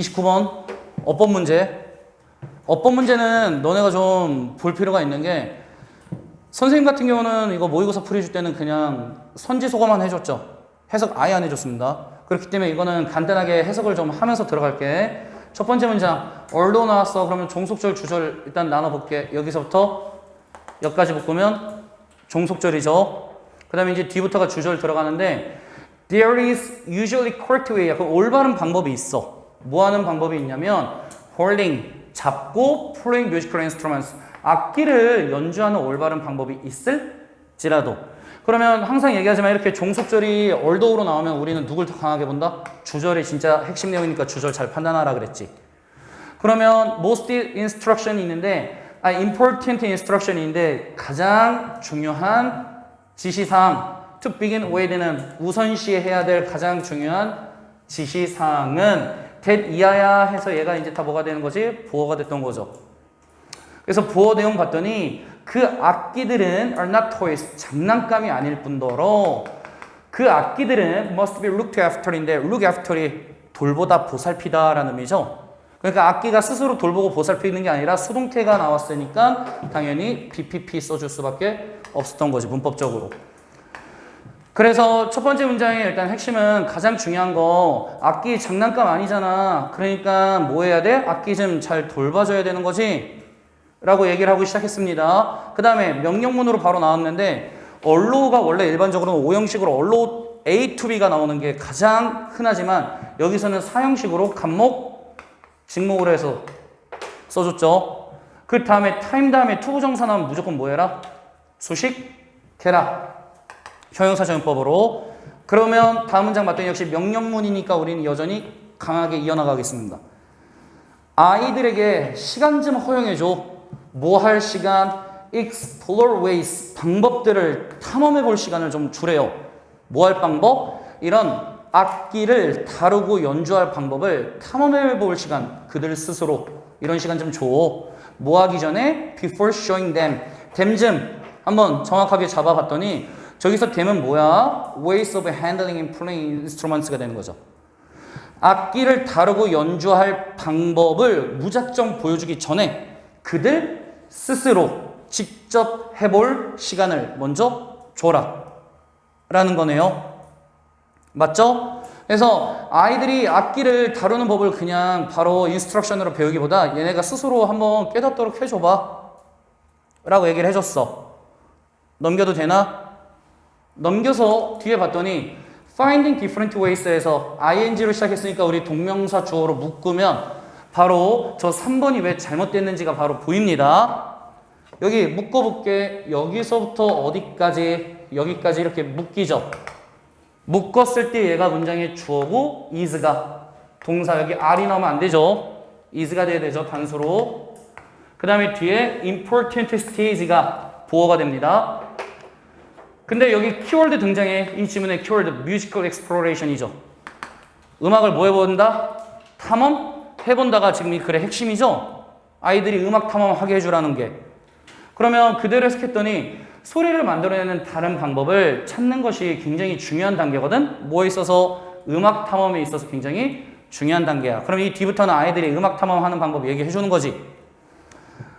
29번 어법 문제. 어법 문제는 너네가 좀 볼 필요가 있는 게 선생님 같은 경우는 이거 모의고사 풀이줄 때는 그냥 선지소거만 해줬죠. 해석 아예 안 해줬습니다. 그렇기 때문에 이거는 간단하게 해석을 좀 하면서 들어갈게. 첫 번째 문장 얼로 나왔어. 그러면 종속절 주절 일단 나눠볼게. 여기서부터 여기까지 묶으면 종속절이죠. 그 다음에 이제 뒤부터가 주절 들어가는데 There is usually correct way. 그 올바른 방법이 있어. 뭐 하는 방법이 있냐면 holding, 잡고 playing musical instruments. 악기를 연주하는 올바른 방법이 있을지라도. 그러면 항상 얘기하지만 이렇게 종속절이 얼도우로 나오면 우리는 누굴 더 강하게 본다? 주절이 진짜 핵심 내용이니까 주절 잘 판단하라 그랬지. 그러면 most instruction이 있는데 important instruction인데 가장 중요한 지시사항 to begin with는 우선시해야 해야 될 가장 중요한 지시사항은 that 이하야 해서 얘가 이제 다 뭐가 되는 거지? 보어가 됐던 거죠. 그래서 보어 내용 봤더니 그 악기들은 are not toys, 장난감이 아닐 뿐더러 그 악기들은 must be looked after인데 look after이 돌보다 보살피다 라는 의미죠. 그러니까 악기가 스스로 돌보고 보살피는 게 아니라 수동태가 나왔으니까 당연히 BPP 써줄 수밖에 없었던 거지, 문법적으로. 그래서 첫 번째 문장의 일단 핵심은 가장 중요한 거 악기 장난감 아니잖아. 그러니까 뭐 해야 돼? 악기 좀 잘 돌봐줘야 되는 거지? 라고 얘기를 하고 시작했습니다. 그 다음에 명령문으로 바로 나왔는데 allow가 원래 일반적으로는 5형식으로 allow A to B가 나오는 게 가장 흔하지만 여기서는 4형식으로 간목, 직목으로 해서 써줬죠. 그 다음에 time 다음에 to 부정사 나오면 무조건 뭐 해라? 수식해라. 형용사정법으로. 그러면 다음 문장 봤더니 역시 명령문이니까 우리는 여전히 강하게 이어나가겠습니다. 아이들에게 시간 좀 허용해줘. 뭐 할 시간? explore ways. 방법들을 탐험해 볼 시간을 좀 주래요. 뭐 할 방법? 이런 악기를 다루고 연주할 방법을 탐험해 볼 시간. 그들 스스로. 이런 시간 좀 줘. 뭐 하기 전에? before showing them. them 좀 한번 정확하게 잡아봤더니 저기서 them은 뭐야? ways of handling and playing instruments가 되는 거죠. 악기를 다루고 연주할 방법을 무작정 보여주기 전에 그들 스스로 직접 해볼 시간을 먼저 줘라 라는 거네요. 맞죠? 그래서 아이들이 악기를 다루는 법을 그냥 바로 인스트럭션으로 배우기보다 얘네가 스스로 한번 깨닫도록 해줘봐 라고 얘기를 해줬어. 넘겨도 되나? 넘겨서 뒤에 봤더니 finding different ways에서 ing로 시작했으니까 우리 동명사 주어로 묶으면 바로 저 3번이 왜 잘못됐는지가 바로 보입니다. 여기 묶어볼게. 여기서부터 어디까지? 여기까지 이렇게 묶이죠. 묶었을 때 얘가 문장의 주어고 is가 동사 여기 R이 나오면 안 되죠. is가 돼야 되죠. 단수로. 그 다음에 뒤에 important stage가 보어가 됩니다. 근데 여기 키워드 등장해. 이 지문의 키워드 musical exploration이죠. 음악을 뭐 해본다? 탐험? 해본다가 지금 이 글의 핵심이죠. 아이들이 음악 탐험하게 해주라는 게. 그러면 그대로 해석했더니 소리를 만들어내는 다른 방법을 찾는 것이 굉장히 중요한 단계거든. 뭐에 있어서? 음악 탐험에 있어서 굉장히 중요한 단계야. 그럼 이 뒤부터는 아이들이 음악 탐험하는 방법 얘기해 주는 거지.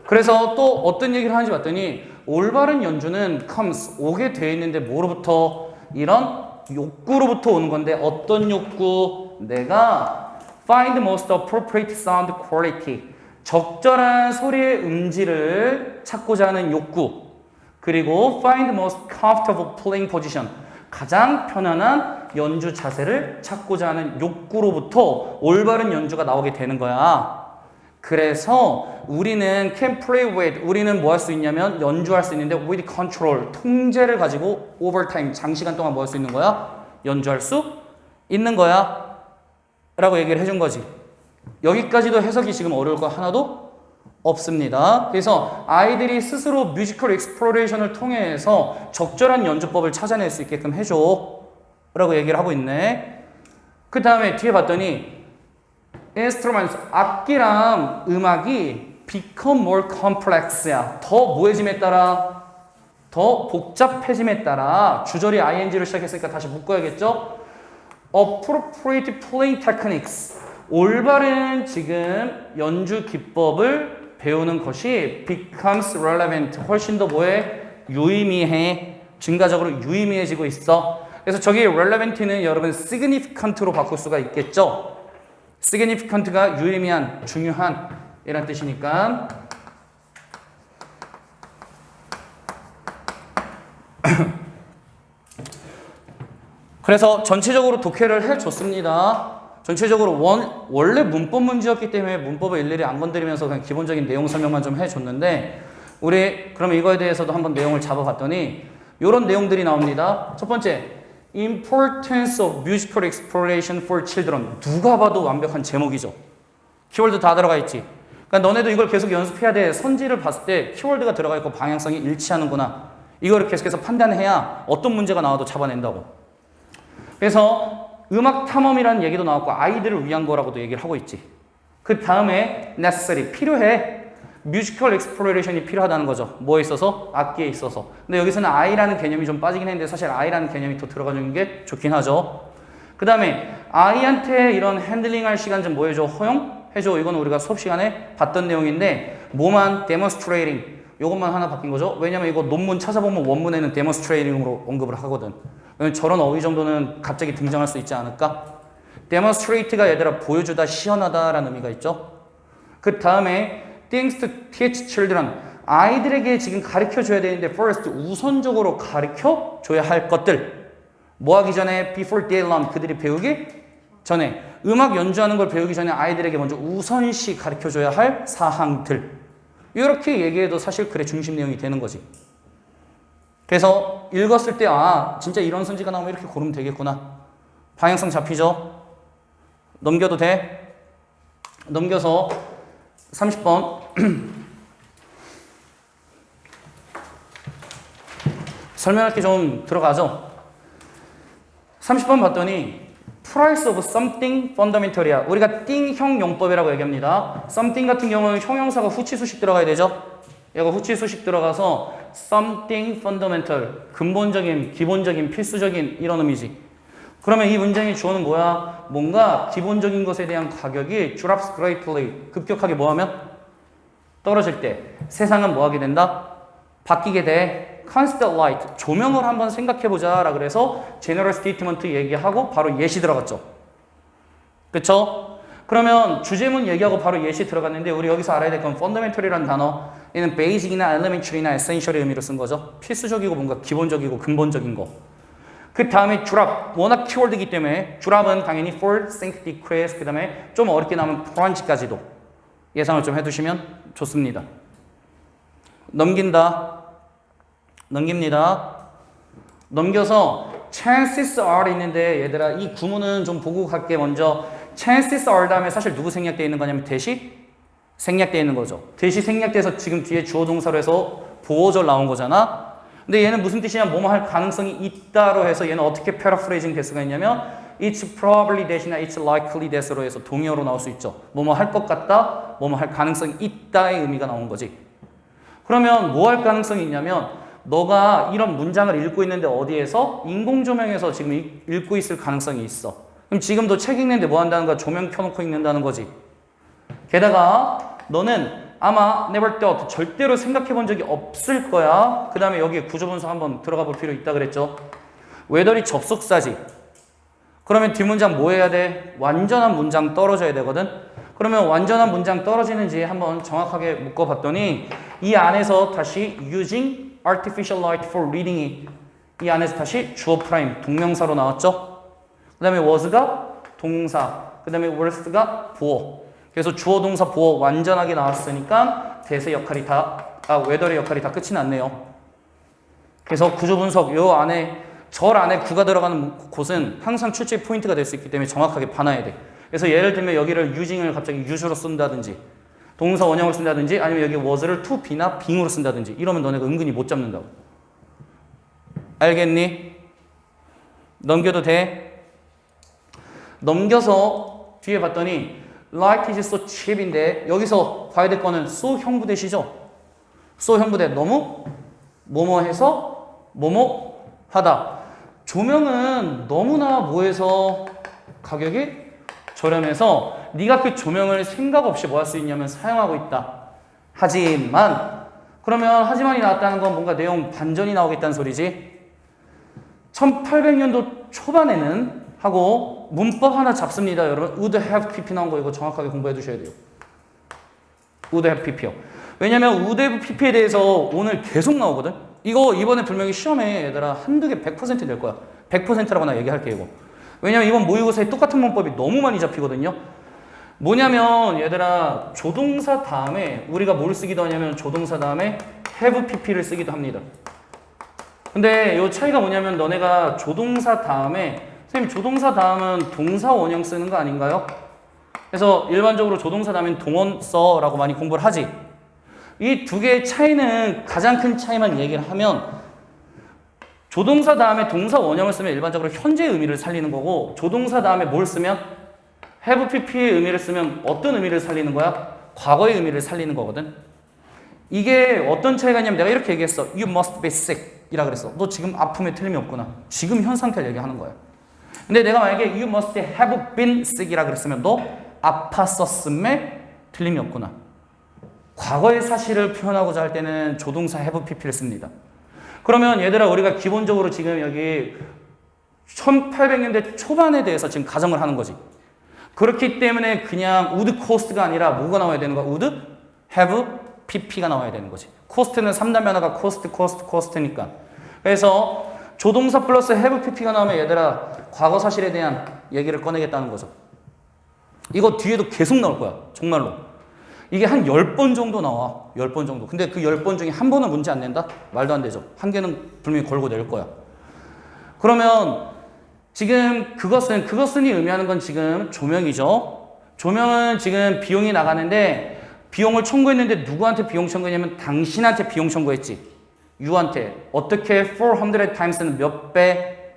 그래서 또 어떤 얘기를 하는지 봤더니 올바른 연주는 comes, 오게 돼 있는데 뭐로부터? 이런 욕구로부터 오는 건데 어떤 욕구? 내가 find the most appropriate sound quality, 적절한 소리의 음질을 찾고자 하는 욕구. 그리고 find the most comfortable playing position, 가장 편안한 연주 자세를 찾고자 하는 욕구로부터 올바른 연주가 나오게 되는 거야. 그래서 우리는 can play with, 우리는 뭐 할 수 있냐면 연주할 수 있는데 with control, 통제를 가지고 over time, 장시간 동안 뭐 할 수 있는 거야? 연주할 수 있는 거야 라고 얘기를 해준 거지. 여기까지도 해석이 지금 어려울 거 하나도 없습니다. 그래서 아이들이 스스로 뮤지컬 익스플로레이션을 통해서 적절한 연주법을 찾아낼 수 있게끔 해줘 라고 얘기를 하고 있네. 그 다음에 뒤에 봤더니 instruments, 악기랑 음악이 become more complex야. 더 뭐해짐에 따라? 더 복잡해짐에 따라 주절이 ing로 시작했으니까 다시 묶어야겠죠? appropriate playing techniques, 올바른 지금 연주 기법을 배우는 것이 becomes relevant. 훨씬 더 뭐해? 유의미해. 증가적으로 유의미해지고 있어. 그래서 저기 relevant는 여러분 significant로 바꿀 수가 있겠죠. significant가 유의미한, 중요한 이란 뜻이니까. 그래서 전체적으로 독해를 해줬습니다. 전체적으로 원래 문법 문제였기 때문에 문법을 일일이 안 건드리면서 그냥 기본적인 내용 설명만 좀 해줬는데 우리 그럼 이거에 대해서도 한번 내용을 잡아봤더니 이런 내용들이 나옵니다. 첫 번째, Importance of Musical Exploration for Children. 누가 봐도 완벽한 제목이죠. 키워드 다 들어가 있지. 그러니까 너네도 이걸 계속 연습해야 돼. 선지를 봤을 때 키워드가 들어가 있고 방향성이 일치하는구나. 이거를 계속해서 판단해야 어떤 문제가 나와도 잡아낸다고. 그래서 음악 탐험이라는 얘기도 나왔고 아이들을 위한 거라고도 얘기를 하고 있지. 그 다음에 necessary, 필요해. 뮤지컬 exploration이 필요하다는 거죠. 뭐에 있어서? 악기에 있어서. 근데 여기서는 I라는 개념이 좀 빠지긴 했는데 사실 I라는 개념이 더 들어가는 게 좋긴 하죠. 그 다음에 I한테 이런 핸들링할 시간 좀 뭐 해줘? 허용해줘. 이건 우리가 수업 시간에 봤던 내용인데 뭐만 demonstrating 이것만 하나 바뀐 거죠. 왜냐면 이거 논문 찾아보면 원문에는 demonstrating으로 언급을 하거든. 저런 어휘 정도는 갑자기 등장할 수 있지 않을까? demonstrate가 얘들아 보여주다, 시연하다라는 의미가 있죠. 그 다음에 things to teach children. 아이들에게 지금 가르쳐줘야 되는데 first, 우선적으로 가르쳐줘야 할 것들. 뭐 하기 전에? before they learn. 그들이 배우기 전에. 음악 연주하는 걸 배우기 전에 아이들에게 먼저 우선시 가르쳐줘야 할 사항들. 이렇게 얘기해도 사실 글의 중심 내용이 되는 거지. 그래서 읽었을 때 아 진짜 이런 선지가 나오면 이렇게 고르면 되겠구나. 방향성 잡히죠? 넘겨도 돼? 넘겨서 30번 설명할 게 좀 들어가죠? 30번 봤더니 price of something fundamental이야. 우리가 띵형 용법이라고 얘기합니다. something 같은 경우는 형용사가 후치수식 들어가야 되죠? 얘가 후치수식 들어가서 something fundamental, 근본적인, 기본적인, 필수적인 이런 의미지. 그러면 이 문장의 주어는 뭐야? 뭔가 기본적인 것에 대한 가격이 drops greatly, 급격하게 뭐하면? 떨어질 때 세상은 뭐하게 된다? 바뀌게 돼. constant light, 조명을 한번 생각해보자 라 그래서 general statement 얘기하고 바로 예시 들어갔죠. 그쵸? 그러면 주제문 얘기하고 바로 예시 들어갔는데 우리 여기서 알아야 될 건 fundamental이라는 단어, 얘는 basic이나 elementary나 essential의 의미로 쓴 거죠. 필수적이고 뭔가 기본적이고 근본적인 거. 그 다음에 drop, 워낙 키워드이기 때문에 drop은 당연히 fall, sink, decrease, 그 다음에 좀 어렵게 나오면 plunge까지도 예상을 좀 해두시면 좋습니다. 넘깁니다. 넘겨서 chances are 있는데 얘들아 이 구문은 좀 보고 갈게. 먼저 chances are 다음에 사실 누구 생략되어 있는 거냐면 대시 생략되어 있는 거죠. 대시 생략돼서 지금 뒤에 주어 동사로 해서 보어절 나온 거잖아. 근데 얘는 무슨 뜻이냐? 뭐뭐 할 가능성이 있다로 해서 얘는 어떻게 패러프레이징 될 수가 있냐면 it's probably that이나 it's likely that으로 해서 동의어로 나올 수 있죠. 뭐뭐 할 것 같다, 뭐뭐 할 가능성이 있다의 의미가 나온 거지. 그러면 뭐 할 가능성이 있냐면 너가 이런 문장을 읽고 있는데 어디에서? 인공조명에서 지금 읽고 있을 가능성이 있어. 그럼 지금도 책 읽는데 뭐 한다는 거야? 조명 켜놓고 읽는다는 거지. 게다가 너는 아마 never thought, 절대로 생각해 본 적이 없을 거야. 그 다음에 여기에 구조분석 한번 들어가 볼 필요 있다 그랬죠. whether이 접속사지. 그러면 뒷문장 뭐 해야 돼? 완전한 문장 떨어져야 되거든. 그러면 완전한 문장 떨어지는지 한번 정확하게 묶어봤더니 이 안에서 다시 using artificial light for reading이 이 안에서 다시 주어 프라임 동명사로 나왔죠. 그 다음에 was가 동사, 그 다음에 were가 보어. 그래서 주어 동사 보어 완전하게 나왔으니까 대세 역할이 whether의 역할이 다 끝이 났네요. 그래서 구조 분석 요 안에 절 안에 구가 들어가는 곳은 항상 출제 포인트가 될 수 있기 때문에 정확하게 봐놔야 돼. 그래서 예를 들면 여기를 using을 갑자기 use로 쓴다든지 동사 원형을 쓴다든지 아니면 여기 was를 to be나 being으로 쓴다든지 이러면 너네가 은근히 못 잡는다고. 알겠니? 넘겨도 돼? 넘겨서 뒤에 봤더니 light is so cheap인데 여기서 봐야 될 거는 so 형부대시죠? so 형부대 너무 뭐뭐 해서 뭐뭐 하다. 조명은 너무나 뭐해서 가격이 저렴해서 네가 그 조명을 생각 없이 뭐 할 수 있냐면 사용하고 있다. 하지만 하지만이 나왔다는 건 뭔가 내용 반전이 나오겠다는 소리지. 1800년도 초반에는 하고 문법 하나 잡습니다. 여러분 would have pp 나온 거 이거 정확하게 공부해 두셔야 돼요. would have pp요. 왜냐면 would have pp에 대해서 오늘 계속 나오거든. 이거 이번에 분명히 시험에 얘들아 한두 개 100% 낼 거야. 100%라고 나 얘기할게 이거. 왜냐면 이번 모의고사에 똑같은 문법이 너무 많이 잡히거든요. 뭐냐면 얘들아 조동사 다음에 우리가 뭘 쓰기도 하냐면 조동사 다음에 have pp를 쓰기도 합니다. 근데 이 차이가 뭐냐면 너네가 조동사 다음에 선생님 조동사 다음은 동사 원형 쓰는 거 아닌가요? 그래서 일반적으로 조동사 다음엔 동원 써라고 많이 공부를 하지. 이 두 개의 차이는 가장 큰 차이만 얘기를 하면 조동사 다음에 동사 원형을 쓰면 일반적으로 현재 의미를 살리는 거고 조동사 다음에 뭘 쓰면 have pp의 의미를 쓰면 어떤 의미를 살리는 거야? 과거의 의미를 살리는 거거든. 이게 어떤 차이가 있냐면 내가 이렇게 얘기했어. You must be sick 이라 그랬어. 너 지금 아픔에 틀림이 없구나. 지금 현 상태를 얘기하는 거야. 근데 내가 만약에 you must have been sick이라 그랬으면 너 아팠었음에 틀림이 없구나. 과거의 사실을 표현하고자 할 때는 조동사 have pp를 씁니다. 그러면 얘들아 우리가 기본적으로 지금 여기 1800년대 초반에 대해서 지금 가정을 하는 거지. 그렇기 때문에 그냥 would cost가 아니라 뭐가 나와야 되는 거야? would have pp가 나와야 되는 거지. cost는 3단 변화가 cost니까. 그래서 조동사 플러스 have pp가 나오면 얘들아 과거 사실에 대한 얘기를 꺼내겠다는 거죠. 이거 뒤에도 계속 나올 거야. 정말로. 이게 한 10번 정도 나와. 10번 정도. 근데 그 10번 중에 한 번은 문제 안 낸다? 말도 안 되죠. 한 개는 분명히 걸고 낼 거야. 그러면 지금 그것은이 의미하는 건 지금 조명이죠. 조명은 지금 비용이 나가는데 비용을 청구했는데 누구한테 비용 청구했냐면 당신한테 비용 청구했지. 유한테. 어떻게 400 times는 몇 배?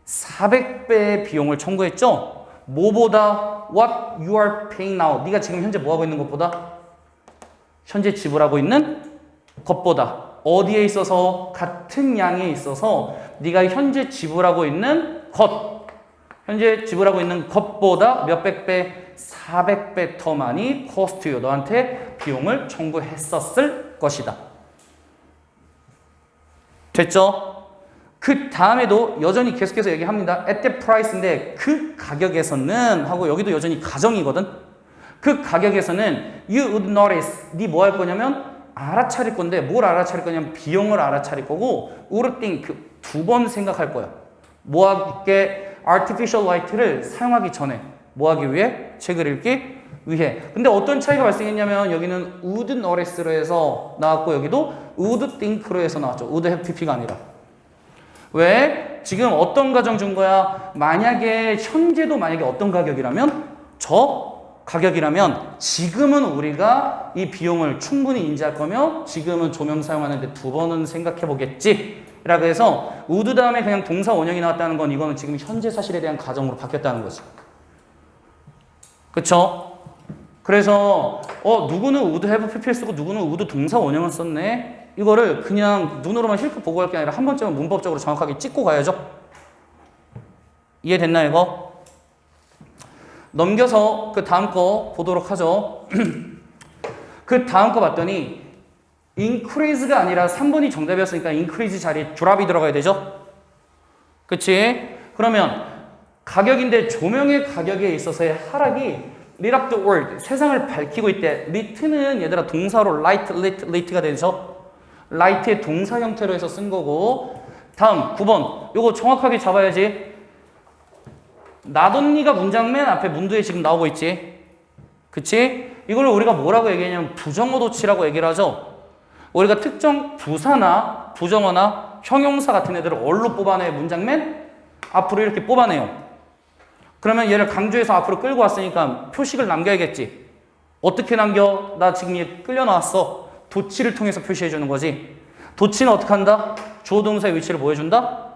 400배의 비용을 청구했죠. 뭐보다 what you are paying now. 네가 지금 현재 뭐하고 있는 것보다 현재 지불하고 있는 것보다 어디에 있어서 같은 양에 있어서 네가 현재 지불하고 있는 현재 지불하고 있는 것보다 몇백 배, 400배 더 많이 cost you, 너한테 비용을 청구했었을 것이다. 됐죠? 그 다음에도 여전히 계속해서 얘기합니다. at that price인데 그 가격에서는 하고 여기도 여전히 가정이거든. 그 가격에서는 you would notice, 네 뭐 할 거냐면 알아차릴 건데 뭘 알아차릴 거냐면 비용을 알아차릴 거고 would think 두 번 생각할 거야. 뭐 하게 artificial light를 사용하기 전에 뭐 하기 위해? 책을 읽기 위해. 근데 어떤 차이가 발생했냐면 여기는 would notice로 해서 나왔고 여기도 would think로 해서 나왔죠. would have pp가 아니라. 왜? 지금 어떤 가정 준 거야? 만약에 현재도 만약에 어떤 가격이라면 저 가격이라면 지금은 우리가 이 비용을 충분히 인지할 거며 지금은 조명 사용하는데 두 번은 생각해 보겠지 라고 해서 would 다음에 그냥 동사 원형이 나왔다는 건 이거는 지금 현재 사실에 대한 가정으로 바뀌었다는 거지. 그쵸? 그래서 누구는 would have pp를 쓰고 누구는 would 동사 원형을 썼네. 이거를 그냥 눈으로만 힐끗 보고 할 게 아니라 한 번쯤은 문법적으로 정확하게 찍고 가야죠. 이해됐나 이거? 넘겨서 그 다음 거 보도록 하죠. 그 다음 거 봤더니 increase가 아니라 3번이 정답이었으니까 increase 자리에 drop이 들어가야 되죠. 그치? 그러면 가격인데 조명의 가격에 있어서의 하락이 lit up the world, 세상을 밝히고 있대. lit는 얘들아 동사로 light가 되죠. light의 동사 형태로 해서 쓴 거고. 다음 9번 요거 정확하게 잡아야지. 나돈니가 문장 맨 앞에 문두에 지금 나오고 있지. 그치? 이걸 우리가 뭐라고 얘기하냐면 부정어도치라고 얘기를 하죠. 우리가 특정 부사나 부정어나 형용사 같은 애들을 얼로 뽑아내 문장 맨 앞으로 이렇게 뽑아내요. 그러면 얘를 강조해서 앞으로 끌고 왔으니까 표식을 남겨야겠지. 어떻게 남겨? 나 지금 얘 끌려 나왔어. 도치를 통해서 표시해 주는 거지. 도치는 어떻게 한다? 주어 동사의 위치를 뭐 해준다?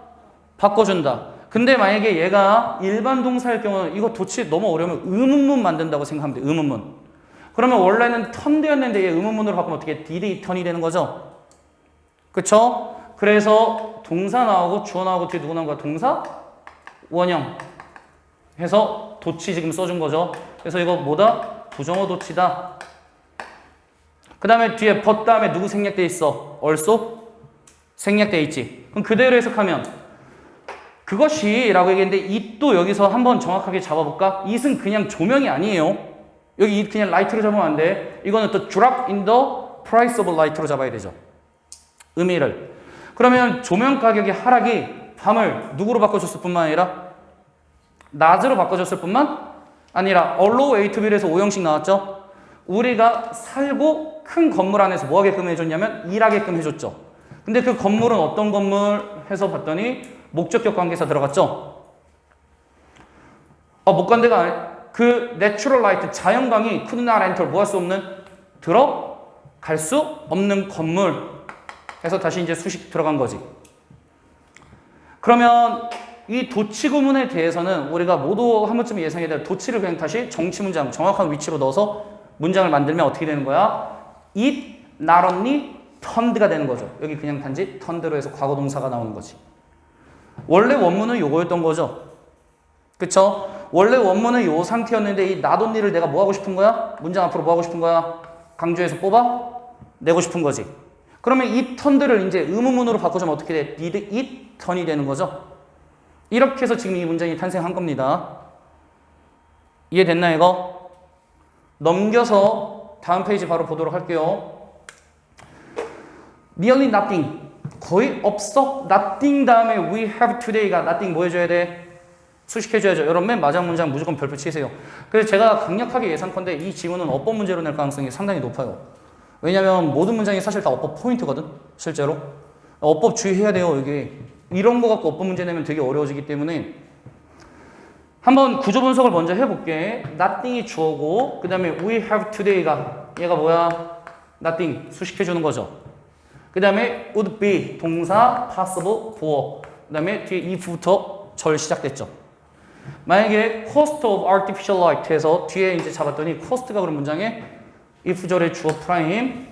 바꿔준다. 근데 만약에 얘가 일반 동사일 경우는 이거 도치 너무 어려우면 의문문 만든다고 생각하면 돼. 의문문. 그러면 원래는 턴되었는데 얘 의문문으로 바꾸면 어떻게 did 턴이 되는 거죠? 그쵸? 그래서 동사 나오고 주어 나오고 뒤에 누구 나온 거야? 동사 원형. 해서 도치 지금 써준 거죠. 그래서 이거 뭐다? 부정어 도치다. 그 다음에 뒤에 but 다음에 누구 생략돼 있어? also 생략돼 있지. 그럼 그대로 해석하면 그것이 라고 얘기했는데 it도 여기서 한번 정확하게 잡아볼까? it은 그냥 조명이 아니에요. 여기 it 그냥 light로 잡으면 안 돼. 이거는 또 drop in the price of light로 잡아야 되죠. 의미를. 그러면 조명 가격의 하락이 밤을 누구로 바꿔줬을 뿐만 아니라 낮으로 바꿔줬을 뿐만 아니라 allow A to B에서 오형식 나왔죠. 우리가 살고 큰 건물 안에서 뭐 하게끔 해줬냐면 일하게끔 해줬죠. 근데 그 건물은 어떤 건물 해서 봤더니 목적격 관계사 들어갔죠. 못 간 데가 아니, 그 natural light 자연광이 could not enter 뭐 할 수 없는 들어갈 수 없는 건물 해서 다시 이제 수식 들어간 거지. 그러면 이 도치 구문에 대해서는 우리가 모두 한 번쯤 예상해야 될 도치를 그냥 다시 정치 문장 정확한 위치로 넣어서 문장을 만들면 어떻게 되는 거야? It not only turned가 되는 거죠. 여기 그냥 단지 turned로 해서 과거 동사가 나오는 거지. 원래 원문은 요거였던 거죠. 그쵸? 원래 원문은 요 상태였는데 이 not only를 내가 뭐 하고 싶은 거야? 문장 앞으로 뭐 하고 싶은 거야? 강조해서 뽑아? 내고 싶은 거지. 그러면 이 turned를 이제 의문문으로 바꿔주면 어떻게 돼? Did it turn이 되는 거죠. 이렇게 해서 지금 이 문장이 탄생한 겁니다. 이해됐나 이거? 넘겨서 다음 페이지 바로 보도록 할게요. Nearly nothing. 거의 없어. Nothing 다음에 we have today가 nothing 뭐 해줘야 돼? 수식해줘야죠. 여러분 맨 마지막 문장 무조건 별표 치세요. 그래서 제가 강력하게 예상컨대 이 지문은 어법 문제로 낼 가능성이 상당히 높아요. 왜냐면 모든 문장이 사실 다 어법 포인트거든. 실제로. 어법 주의해야 돼요. 여기. 이런 거 갖고 어법 문제 내면 되게 어려워지기 때문에 한번 구조 분석을 먼저 해볼게. Nothing이 주어고 그 다음에 we have today가 얘가 뭐야? Nothing 수식해주는 거죠. 그 다음에 would be 동사 possible 보어 그 다음에 뒤에 if부터 절 시작됐죠. 만약에 cost of artificial light 해서 뒤에 이제 잡았더니 cost가 그런 문장에 if 절의 주어 프라임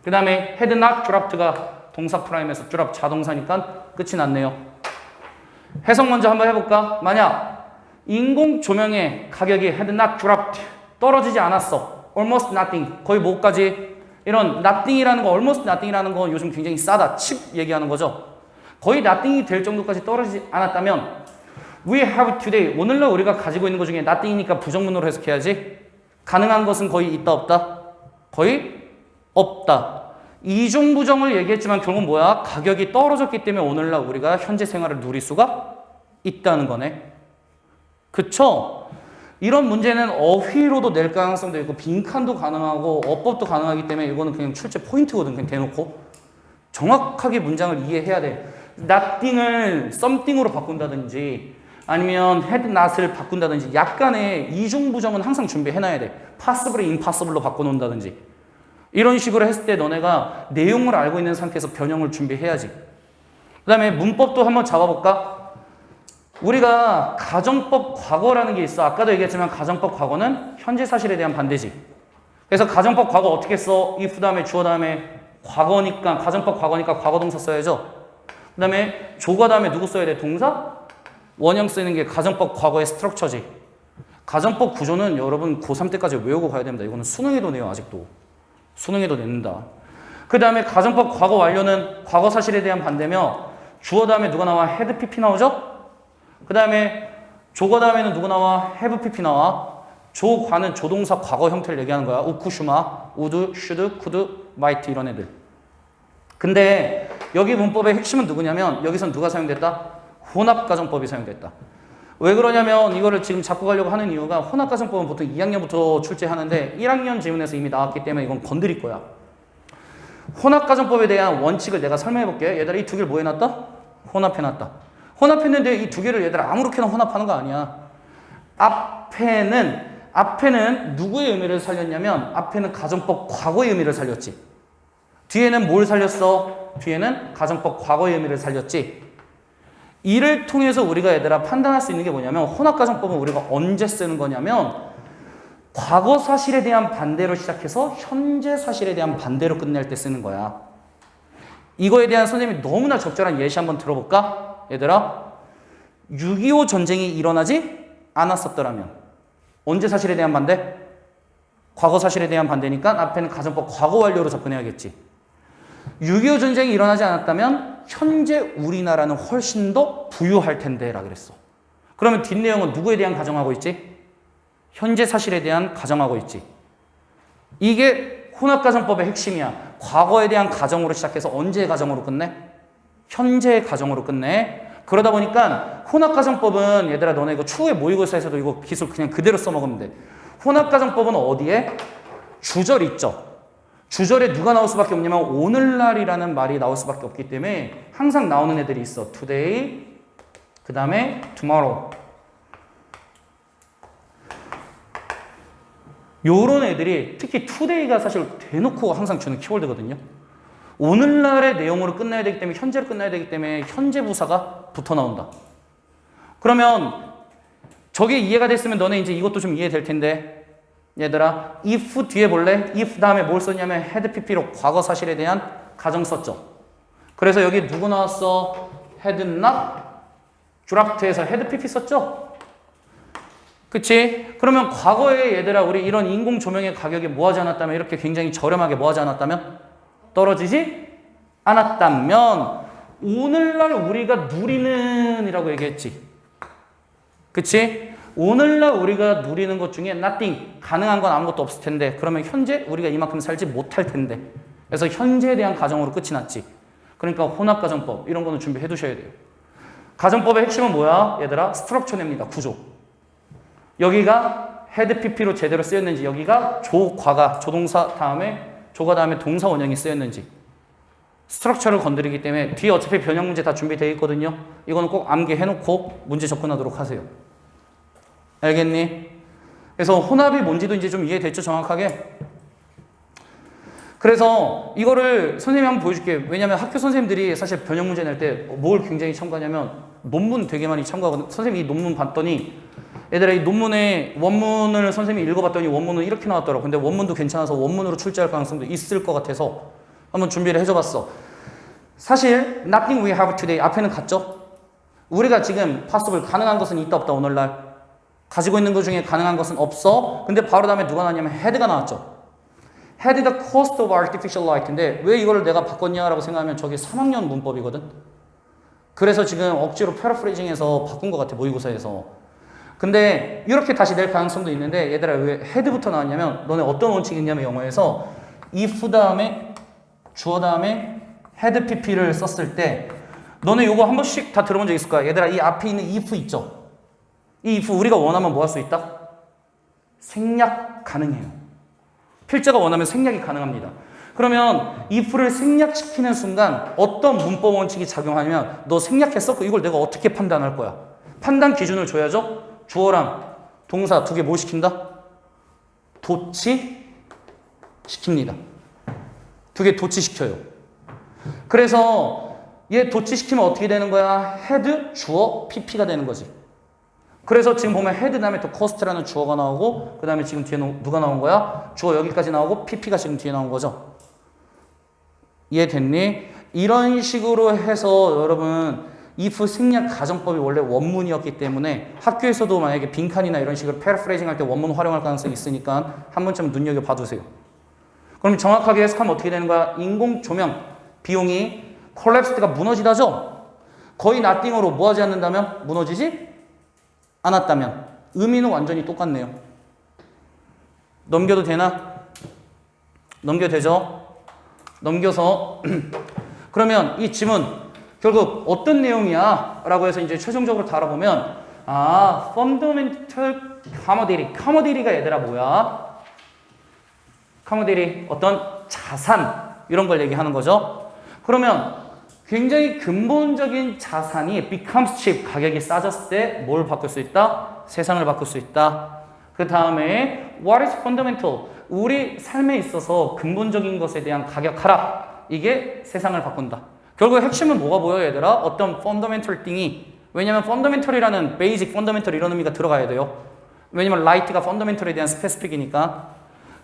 그 다음에 had not dropped가 동사 프라임에서 drop 자동사니까 끝이 났네요. 해석 먼저 한번 해볼까? 만약 인공 조명의 가격이 had not dropped 떨어지지 않았어. almost nothing 거의 뭐까지? 이런 nothing이라는 거, almost nothing이라는 건 요즘 굉장히 싸다. 칩 얘기하는 거죠. 거의 nothing이 될 정도까지 떨어지지 않았다면 we have today 오늘날 우리가 가지고 있는 것 중에 nothing이니까 부정문으로 해석해야지. 가능한 것은 거의 있다 없다? 거의 없다. 이중부정을 얘기했지만 결국은 뭐야? 가격이 떨어졌기 때문에 오늘날 우리가 현재 생활을 누릴 수가 있다는 거네. 그쵸? 이런 문제는 어휘로도 낼 가능성도 있고 빈칸도 가능하고 어법도 가능하기 때문에 이거는 그냥 출제 포인트거든. 그냥 대놓고 정확하게 문장을 이해해야 돼. nothing을 something으로 바꾼다든지 아니면 had not을 바꾼다든지 약간의 이중부정은 항상 준비해놔야 돼. possible을 impossible로 바꿔놓는다든지 이런 식으로 했을 때 너네가 내용을 알고 있는 상태에서 변형을 준비해야지. 그 다음에 문법도 한번 잡아볼까? 우리가 가정법 과거라는 게 있어. 아까도 얘기했지만 가정법 과거는 현재 사실에 대한 반대지. 그래서 가정법 과거 어떻게 써? if 다음에 주어 다음에 과거니까 가정법 과거니까 과거 동사 써야죠. 그 다음에 조가 다음에 누구 써야 돼? 동사? 원형 쓰는 게 가정법 과거의 스트럭처지. 가정법 구조는 여러분 고3 때까지 외우고 가야 됩니다. 이거는 수능에도 내요. 아직도. 수능에도 낸다. 그 다음에 가정법 과거 완료는 과거 사실에 대한 반대며 주어 다음에 누가 나와? had pp 나오죠? 그 다음에 조거 다음에는 누구 나와? have pp 나와. 조과는 조동사 과거 형태를 얘기하는 거야. 우쿠슈마, would, should, could, might 이런 애들. 근데 여기 문법의 핵심은 누구냐면 여기선 누가 사용됐다? 혼합가정법이 사용됐다. 왜 그러냐면 이거를 지금 잡고 가려고 하는 이유가 혼합가정법은 보통 2학년부터 출제하는데 1학년 지문에서 이미 나왔기 때문에 이건 건드릴 거야. 혼합가정법에 대한 원칙을 내가 설명해 볼게. 얘들아 이 두 개를 뭐 해놨다? 혼합해놨다. 혼합했는데 이 두 개를 얘들아 아무렇게나 혼합하는 거 아니야. 앞에는 누구의 의미를 살렸냐면 앞에는 가정법 과거의 의미를 살렸지. 뒤에는 뭘 살렸어? 뒤에는 가정법 과거의 의미를 살렸지. 이를 통해서 우리가 얘들아 판단할 수 있는 게 뭐냐면 혼합가정법은 우리가 언제 쓰는 거냐면 과거 사실에 대한 반대로 시작해서 현재 사실에 대한 반대로 끝낼 때 쓰는 거야. 이거에 대한 선생님이 너무나 적절한 예시 한번 들어볼까? 얘들아 6.25 전쟁이 일어나지 않았었더라면 언제 사실에 대한 반대? 과거 사실에 대한 반대니까 앞에는 가정법 과거 완료로 접근해야겠지. 6.25 전쟁이 일어나지 않았다면 현재 우리나라는 훨씬 더 부유할 텐데 라 그랬어. 그러면 뒷내용은 누구에 대한 가정하고 있지? 현재 사실에 대한 가정하고 있지. 이게 혼합가정법의 핵심이야. 과거에 대한 가정으로 시작해서 언제의 가정으로 끝내? 현재의 가정으로 끝내. 그러다 보니까 혼합가정법은 얘들아 너네 이거 추후에 모의고사에서도 이거 기술 그냥 그대로 써먹으면 돼. 혼합가정법은 어디에? 주절 있죠. 주절에 누가 나올 수밖에 없냐면 오늘날이라는 말이 나올 수밖에 없기 때문에 항상 나오는 애들이 있어. today, 그 다음에 tomorrow. 요런 애들이 특히 today가 사실 대놓고 항상 주는 키워드거든요. 오늘날의 내용으로 끝나야 되기 때문에 현재로 끝나야 되기 때문에 현재 부사가 붙어 나온다. 그러면 저게 이해가 됐으면 너네 이제 이것도 좀 이해될 텐데 얘들아 if 뒤에 볼래? if 다음에 뭘 썼냐면 had pp로 과거 사실에 대한 가정 썼죠. 그래서 여기 누구 나왔어? had not dropped에서 had pp 썼죠? 그치? 그러면 과거에 얘들아 우리 이런 인공 조명의 가격이 뭐하지 않았다면 이렇게 굉장히 저렴하게 뭐하지 않았다면 떨어지지 않았다면 오늘날 우리가 누리는 이라고 얘기했지. 그치? 오늘날 우리가 누리는 것 중에 nothing, 가능한 건 아무것도 없을 텐데 그러면 현재 우리가 이만큼 살지 못할 텐데 그래서 현재에 대한 가정으로 끝이 났지. 그러니까 혼합가정법 이런 거는 준비해 두셔야 돼요. 가정법의 핵심은 뭐야? 얘들아 스트럭처냅니다. 구조. 여기가 had pp로 제대로 쓰였는지 여기가 조과가 조동사 다음에 조가 다음에 동사 원형이 쓰였는지 스트럭처를 건드리기 때문에 뒤에 어차피 변형 문제 다 준비되어 있거든요. 이거는 꼭 암기해놓고 문제 접근하도록 하세요. 알겠니? 그래서 혼합이 뭔지도 이제 좀 이해됐죠? 정확하게? 그래서 이거를 선생님이 한번 보여줄게요. 왜냐면 학교 선생님들이 사실 변형 문제 낼 때 뭘 굉장히 참고하냐면 논문 되게 많이 참고하거든요. 선생님이 이 논문 봤더니 얘들아 이 논문의 원문을 선생님이 읽어봤더니 원문은 이렇게 나왔더라고. 근데 원문도 괜찮아서 원문으로 출제할 가능성도 있을 것 같아서 한번 준비를 해줘봤어. 사실 nothing we have today 앞에는 같죠? 우리가 지금 possible 가능한 것은 있다 없다 오늘날 가지고 있는 것 중에 가능한 것은 없어. 근데 바로 다음에 누가 나왔냐면 had가 나왔죠. had the cost of artificial light인데 왜 이거를 내가 바꿨냐라고 생각하면 저게 3학년 문법이거든. 그래서 지금 억지로 패러프레이징해서 바꾼 것 같아 모의고사에서. 근데 이렇게 다시 낼 가능성도 있는데 얘들아 왜 had부터 나왔냐면 너네 어떤 원칙이 있냐면 영어에서 if 다음에 주어 다음에 had pp를 썼을 때 너네 요거 한 번씩 다 들어본 적 있을 거야. 얘들아 이 앞에 있는 if 있죠. 이 if 우리가 원하면 뭐 할 수 있다? 생략 가능해요. 필자가 원하면 생략이 가능합니다. 그러면 if를 생략시키는 순간 어떤 문법 원칙이 작용하냐면 너 생략했어? 이걸 내가 어떻게 판단할 거야? 판단 기준을 줘야죠. 주어랑 동사 두 개 뭐 시킨다? 도치시킵니다. 두 개 도치시켜요. 그래서 얘 도치시키면 어떻게 되는 거야? had, 주어, pp가 되는 거지. 그래서 지금 보면 had 다음에 또 cost라는 주어가 나오고 그 다음에 지금 뒤에 누가 나온 거야? 주어 여기까지 나오고 pp가 지금 뒤에 나온 거죠. 이해됐니? 이런 식으로 해서 여러분 if 생략 가정법이 원래 원문이었기 때문에 학교에서도 만약에 빈칸이나 이런 식으로 패러프레이징 할 때 원문 활용할 가능성이 있으니까 한 번쯤 눈여겨봐두세요. 그럼 정확하게 해석하면 어떻게 되는 거야? 인공 조명 비용이 콜랩스가 무너지다죠? 거의 nothing으로 뭐 하지 않는다면? 무너지지 않았다면 의미는 완전히 똑같네요. 넘겨도 되나? 넘겨도 되죠? 넘겨서 그러면 이 지문 결국 어떤 내용이야? 라고 해서 이제 최종적으로 다 알아보면 fundamental commodity가 얘들아 뭐야? commodity 어떤 자산 이런 걸 얘기하는 거죠. 그러면 굉장히 근본적인 자산이 becomes cheap 가격이 싸졌을 때 뭘 바꿀 수 있다? 세상을 바꿀 수 있다. 그 다음에 what is fundamental? 우리 삶에 있어서 근본적인 것에 대한 가격 하락 이게 세상을 바꾼다. 결국 핵심은 뭐가 보여 얘들아? 어떤 fundamental thing이 왜냐면 fundamental이라는 basic, fundamental 이런 의미가 들어가야 돼요. 왜냐면 light가 fundamental에 대한 스페시픽이니까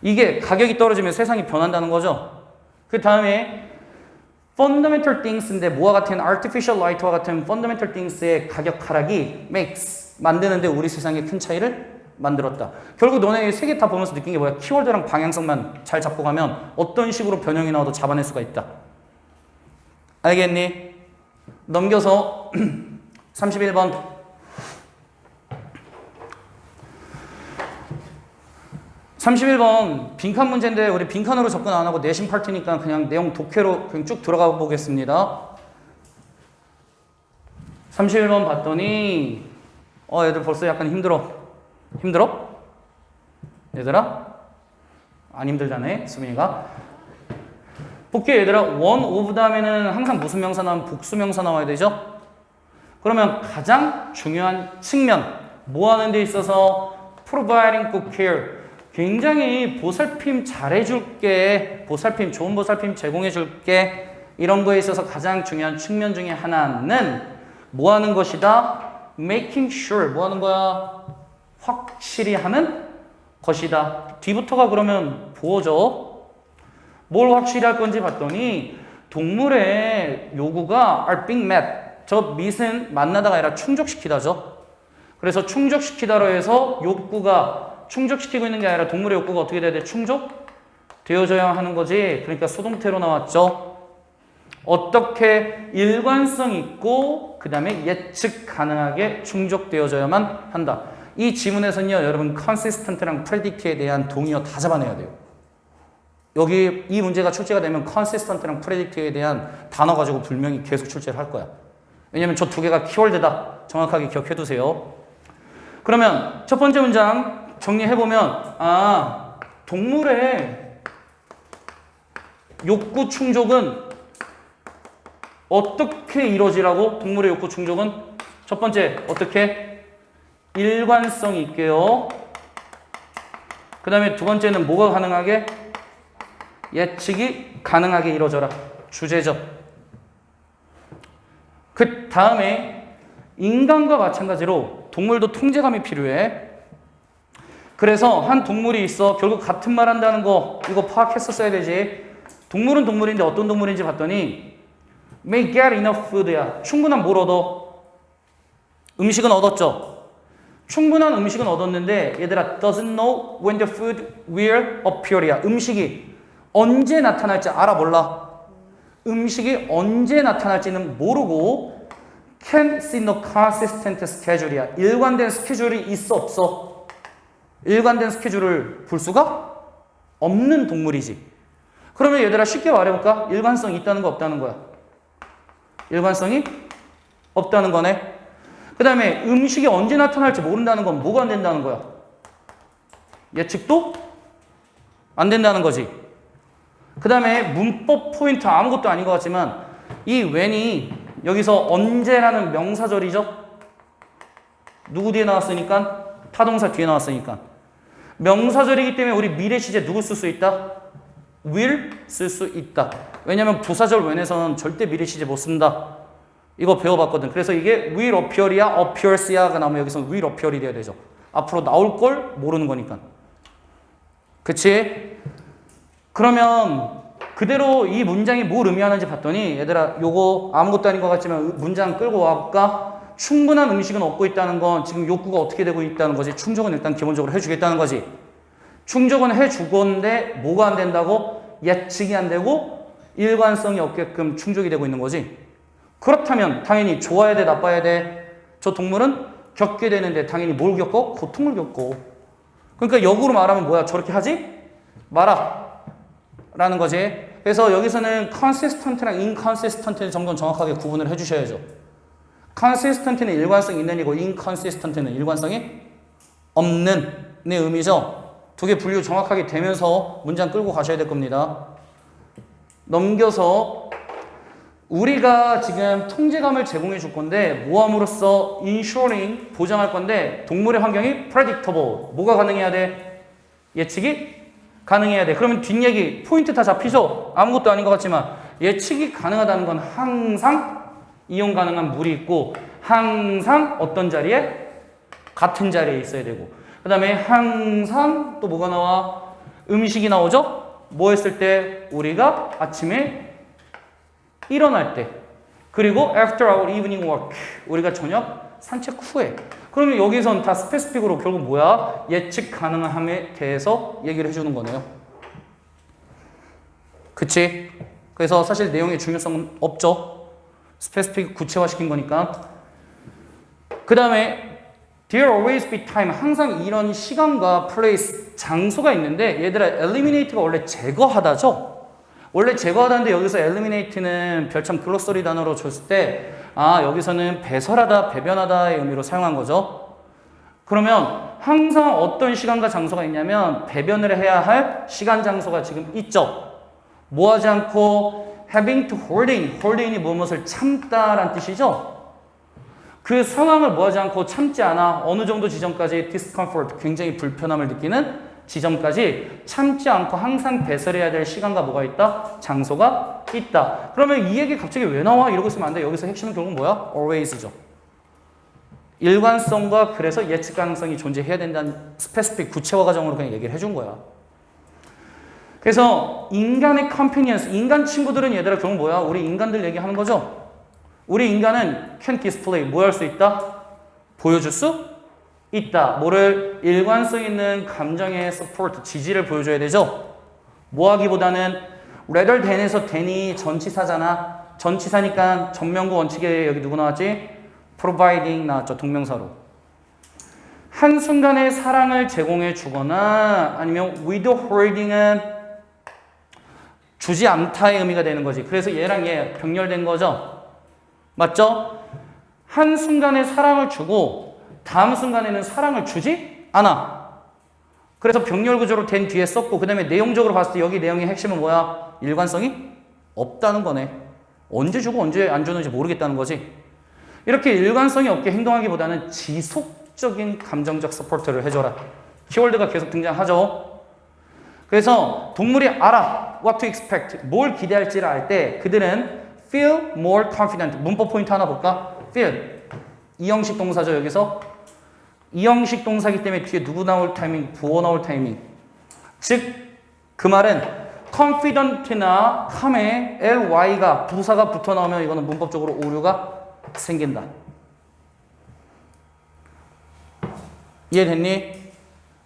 이게 가격이 떨어지면 세상이 변한다는 거죠. 그 다음에 fundamental things인데 뭐와 같은 artificial light와 같은 fundamental things의 가격 하락이 makes 만드는데 우리 세상에 큰 차이를 만들었다. 결국 너네 세 개 다 보면서 느낀 게 뭐야? 키워드랑 방향성만 잘 잡고 가면 어떤 식으로 변형이 나와도 잡아낼 수가 있다. 알겠니? 넘겨서 31번. 31번 빈칸 문제인데 우리 빈칸으로 접근 안 하고 내신 파트니까 그냥 내용 독해로 그냥 쭉 들어가 보겠습니다. 31번 봤더니 애들 벌써 약간 힘들어. 힘들어? 얘들아? 안 힘들다네 수민이가. 볼게 얘들아. one of 다음에는 항상 무슨 명사 나오면 복수 명사 나와야 되죠? 그러면 가장 중요한 측면 뭐 하는 데 있어서 providing good care 굉장히 보살핌 잘해줄게, 보살핌, 좋은 보살핌 제공해줄게 이런 거에 있어서 가장 중요한 측면 중에 하나는 뭐 하는 것이다? making sure 뭐 하는 거야? 확실히 하는 것이다. 뒤부터가 그러면 보어져. 뭘 확실히 할 건지 봤더니 동물의 요구가 are being met. 저 meet은 만나다가 아니라 충족시키다죠. 그래서 충족시키다로 해서 욕구가 충족시키고 있는 게 아니라 동물의 욕구가 어떻게 돼야 돼? 충족되어져야 하는 거지. 그러니까 수동태로 나왔죠. 어떻게 일관성 있고 그 다음에 예측 가능하게 충족되어져야만 한다. 이 지문에서는요. 여러분 consistent랑 predict에 대한 동의어 다 잡아내야 돼요. 여기 이 문제가 출제가 되면 consistent랑 predict에 대한 단어 가지고 분명히 계속 출제를 할 거야. 왜냐면 저 두 개가 키워드다. 정확하게 기억해 두세요. 그러면 첫 번째 문장 정리해보면 동물의 욕구 충족은 어떻게 이루어지라고? 동물의 욕구 충족은 첫 번째 어떻게? 일관성이 있게요. 그 다음에 두 번째는 뭐가 가능하게? 예측이 가능하게 이루어져라. 주제죠. 그 다음에 인간과 마찬가지로 동물도 통제감이 필요해. 그래서 한 동물이 있어. 결국 같은 말 한다는 거 이거 파악했었어야 되지. 동물은 동물인데 어떤 동물인지 봤더니 may get enough food야. 충분한 뭘 얻어? 음식은 얻었죠. 충분한 음식은 얻었는데 얘들아 doesn't know when the food will appear야. 음식이 언제 나타날지 알아 몰라? 음식이 언제 나타날지는 모르고 can see no consistent schedule이야. 일관된 스케줄이 있어 없어? 일관된 스케줄을 볼 수가 없는 동물이지. 그러면 얘들아 쉽게 말해볼까? 일관성이 있다는 거 없다는 거야? 일관성이 없다는 거네. 그 다음에 음식이 언제 나타날지 모른다는 건 뭐가 안 된다는 거야? 예측도 안 된다는 거지. 그 다음에 문법 포인트 아무것도 아닌 것 같지만 이 when이 여기서 언제라는 명사절이죠? 누구 뒤에 나왔으니까? 타동사 뒤에 나왔으니까. 명사절이기 때문에 우리 미래 시제 누구 쓸 수 있다? will 쓸 수 있다. 왜냐면 부사절 when에서는 절대 미래 시제 못 쓴다. 이거 배워봤거든. 그래서 이게 will appear이야, appears야가 나오면 여기서 will appear이 돼야 되죠. 앞으로 나올 걸 모르는 거니까. 그치? 그러면 그대로 이 문장이 뭘 의미하는지 봤더니 얘들아 요거 아무것도 아닌 것 같지만 문장 끌고 와볼까? 충분한 음식은 얻고 있다는 건 지금 욕구가 어떻게 되고 있다는 거지. 충족은 일단 기본적으로 해주겠다는 거지. 충족은 해주건데 뭐가 안 된다고? 예측이 안 되고 일관성이 없게끔 충족이 되고 있는 거지. 그렇다면 당연히 좋아야 돼, 나빠야 돼? 저 동물은 겪게 되는데 당연히 뭘 겪어? 고통을 겪고. 그러니까 역으로 말하면 뭐야? 저렇게 하지 마라 라는 거지. 그래서 여기서는 consistent랑 inconsistent를 점점 정확하게 구분을 해주셔야죠. consistent는 일관성이 있는 이고 inconsistent는 일관성이 없는 네 의미죠. 두 개 분류 정확하게 되면서 문장 끌고 가셔야 될 겁니다. 넘겨서 우리가 지금 통제감을 제공해 줄 건데 모함으로써 ensuring 보장할 건데 동물의 환경이 predictable 뭐가 가능해야 돼? 예측이 가능해야 돼. 그러면 뒷얘기 포인트 다 잡히죠? 아무것도 아닌 것 같지만 예측이 가능하다는 건 항상 이용 가능한 물이 있고 항상 어떤 자리에? 같은 자리에 있어야 되고 그 다음에 항상 또 뭐가 나와? 음식이 나오죠? 뭐 했을 때? 우리가 아침에 일어날 때 그리고 after our evening work 우리가 저녁 산책 후에. 그러면 여기선 다 스페시픽으로 결국 뭐야? 예측 가능함에 대해서 얘기를 해주는 거네요. 그치? 그래서 사실 내용의 중요성은 없죠. 스페시픽 구체화시킨 거니까. 그 다음에 There always be time. 항상 이런 시간과 place, 장소가 있는데 얘들아 eliminate가 원래 제거하다죠? 원래 제거하다는데 여기서 eliminate는 별참 글로서리 단어로 줬을 때 여기서는 배설하다, 배변하다의 의미로 사용한 거죠. 그러면 항상 어떤 시간과 장소가 있냐면 배변을 해야 할 시간, 장소가 지금 있죠. 뭐 하지 않고 having to holding이 무엇을 참다라는 뜻이죠. 그 상황을 뭐 하지 않고 참지 않아 어느 정도 지점까지 discomfort, 굉장히 불편함을 느끼는 지점까지 참지 않고 항상 배설해야 될 시간과 뭐가 있다? 장소가 있다. 그러면 이 얘기 갑자기 왜 나와? 이러고 있으면 안 돼. 여기서 핵심은 결국 뭐야? always죠. 일관성과 그래서 예측 가능성이 존재해야 된다는 스페시픽 구체화 과정으로 그냥 얘기를 해준 거야. 그래서 인간의 convenience, 인간 친구들은 얘들아 결국 뭐야? 우리 인간들 얘기하는 거죠. 우리 인간은 can display, 뭐 할 수 있다? 보여줄 수 있다. 뭐를? 일관성 있는 감정의 support, 지지를 보여줘야 되죠. 뭐 하기보다는 rather than에서 than이 전치사잖아. 전치사니까 전명구 원칙에 여기 누구 나왔지? providing 나왔죠. 동명사로. 한순간의 사랑을 제공해 주거나 아니면 withholding은 주지 않다의 의미가 되는 거지. 그래서 얘랑 얘 병렬된 거죠. 맞죠? 한순간에 사랑을 주고 다음 순간에는 사랑을 주지 않아. 그래서 병렬 구조로 된 뒤에 썼고 그 다음에 내용적으로 봤을 때 여기 내용의 핵심은 뭐야? 일관성이 없다는 거네. 언제 주고 언제 안 주는지 모르겠다는 거지. 이렇게 일관성이 없게 행동하기보다는 지속적인 감정적 서포트를 해줘라. 키워드가 계속 등장하죠. 그래서 동물이 알아. What to expect. 뭘 기대할지를 알 때 그들은 feel more confident. 문법 포인트 하나 볼까? feel. 이형식 동사죠, 여기서. 이형식 동사이기 때문에 뒤에 누구 나올 타이밍? 부어 나올 타이밍. 즉, 그 말은 confident나 calm에 ly가 부사가 붙어 나오면 이거는 문법적으로 오류가 생긴다. 이해됐니?